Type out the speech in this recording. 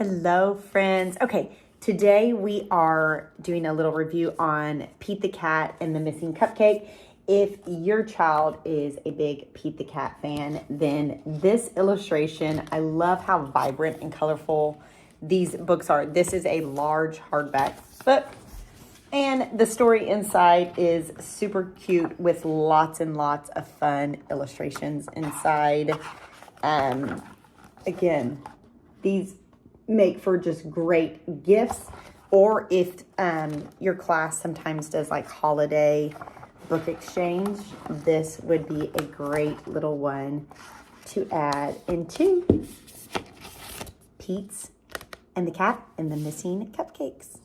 Hello, friends. Okay, today we are doing a little review on Pete the Cat and the Missing Cupcake. If your child is a big Pete the Cat fan, then this illustration, I love how vibrant and colorful these books are. This is a large hardback book, and the story inside is super cute with lots and lots of fun illustrations inside. Again, these make for just great gifts, or if your class sometimes does like holiday book exchange, this would be a great little one to add into Pete's and the Cat and the Missing Cupcakes.